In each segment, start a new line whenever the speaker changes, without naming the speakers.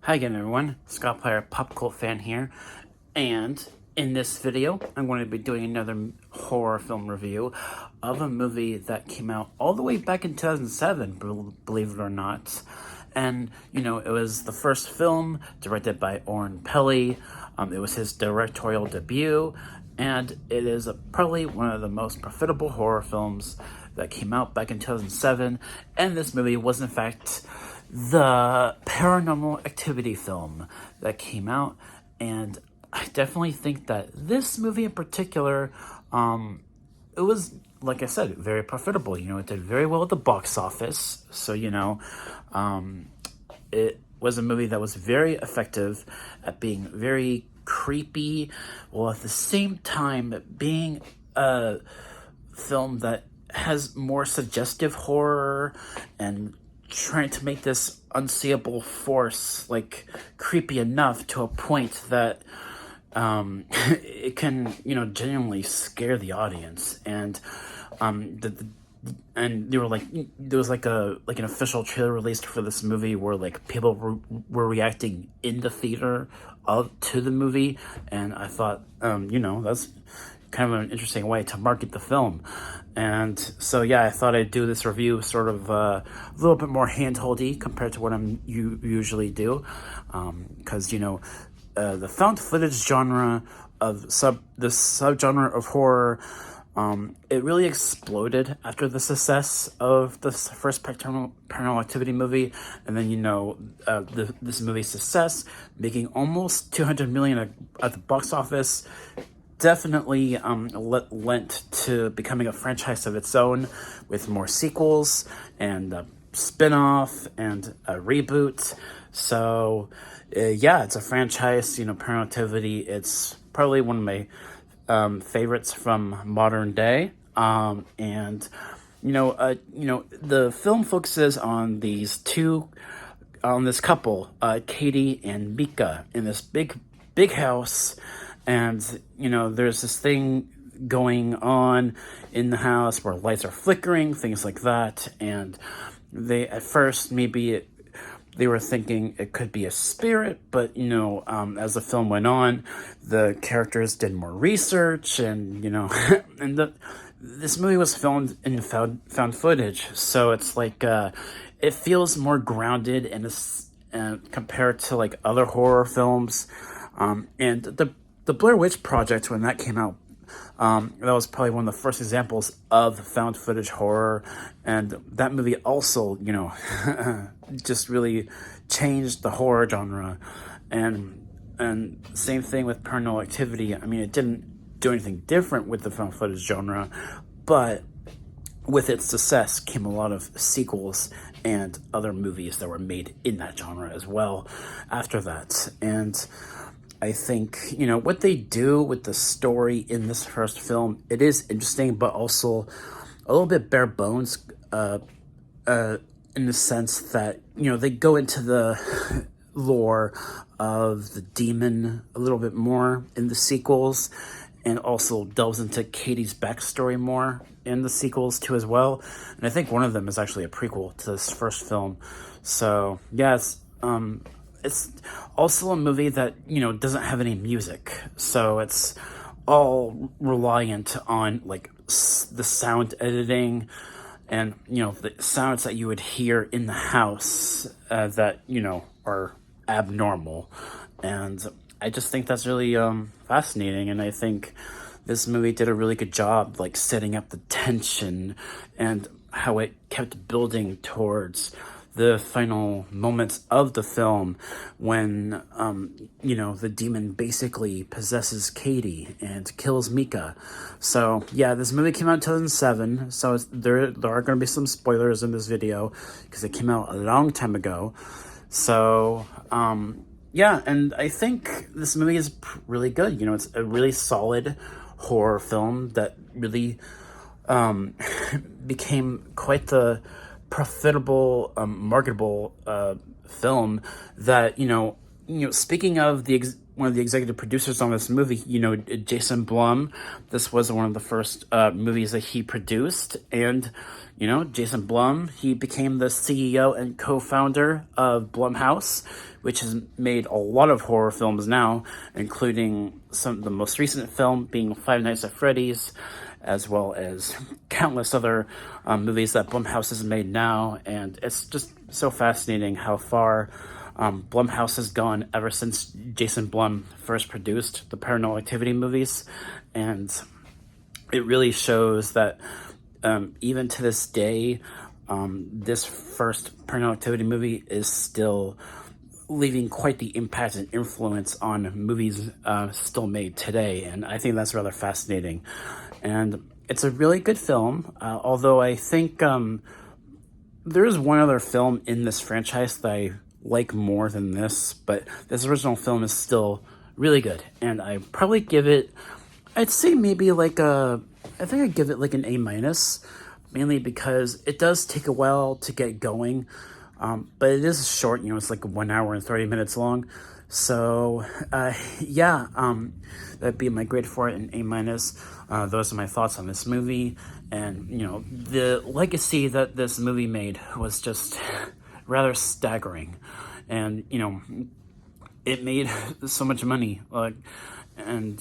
Hi again, everyone. Scott Player, Pop Cult Fan here, and in this video, I'm going to be doing another horror film review of a movie that came out all the way back in 2007, believe it or not. And, it was the first film directed by Oren Peli. It was his directorial debut, and it is probably one of the most profitable horror films that came out back in 2007. And this movie was, in fact, the Paranormal Activity film that came out, and I definitely think that this movie in particular, it was, like I said, very profitable. It did very well at the box office, so, it was a movie that was very effective at being very creepy, while at the same time being a film that has more suggestive horror and trying to make this unseeable force creepy enough to a point that it can genuinely scare the audience. And there was an official trailer released for this movie where people were reacting in the theater to the movie, and I thought that's kind of an interesting way to market the film. And so, yeah, I thought I'd do this review sort of a little bit more handholdy compared to what you usually do. Because, the found footage genre of the subgenre of horror, it really exploded after the success of the first Paranormal Activity movie. And then, this movie's success, making almost $200 million at the box office, definitely lent to becoming a franchise of its own, with more sequels and a spin-off and a reboot. So yeah, it's a franchise. Paranormal Activity, it's probably one of my favorites from modern day. And the film focuses on this couple, Katie and Mika, in this big house. And, there's this thing going on in the house where lights are flickering, things like that. And at first, they were thinking it could be a spirit, but, as the film went on, the characters did more research, and, and this movie was filmed in found footage. So it's it feels more grounded and compared to other horror films. And the Blair Witch Project, when that came out, that was probably one of the first examples of found footage horror, and that movie also, just really changed the horror genre. And same thing with Paranormal Activity. I mean, it didn't do anything different with the found footage genre, but with its success came a lot of sequels and other movies that were made in that genre as well after that. And I think, what they do with the story in this first film, it is interesting, but also a little bit bare bones, in the sense that, they go into the lore of the demon a little bit more in the sequels, and also delves into Katie's backstory more in the sequels too as well. And I think one of them is actually a prequel to this first film. So, yes, it's also a movie that, doesn't have any music. So it's all reliant on, the sound editing and, the sounds that you would hear in the house that, are abnormal. And I just think that's really fascinating. And I think this movie did a really good job, setting up the tension and how it kept building towards the final moments of the film when, the demon basically possesses Katie and kills Mika. So, yeah, this movie came out in 2007, so there are going to be some spoilers in this video, because it came out a long time ago. So, yeah, and I think this movie is really good. It's a really solid horror film that really became quite the profitable, marketable film that, speaking of one of the executive producers on this movie, Jason Blum, this was one of the first movies that he produced. And, Jason Blum, he became the CEO and co-founder of Blumhouse, which has made a lot of horror films now, including the most recent film being Five Nights at Freddy's, as well as countless other movies that Blumhouse has made now. And it's just so fascinating how far Blumhouse has gone ever since Jason Blum first produced the Paranormal Activity movies. And it really shows that even to this day, this first Paranormal Activity movie is still leaving quite the impact and influence on movies still made today. And I think that's rather fascinating. And it's a really good film, although I think there is one other film in this franchise that I like more than this, but this original film is still really good. And I probably give it, I'd say maybe I think I'd give it like an A minus, mainly because it does take a while to get going. But it is short, it's like 1 hour and 30 minutes long. So, that'd be my grade for it, an A minus. Those are my thoughts on this movie. And, the legacy that this movie made was just rather staggering. And, it made so much money. And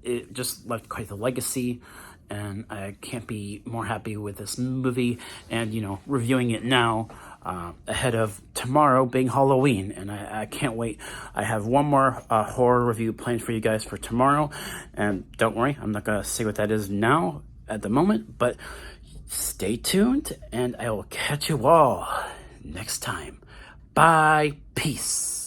it just left quite the legacy. And I can't be more happy with this movie. And, reviewing it now, ahead of tomorrow being Halloween, and I can't wait. I have one more horror review planned for you guys for tomorrow, and don't worry, I'm not gonna say what that is now at the moment, but stay tuned, and I will catch you all next time. Bye, peace.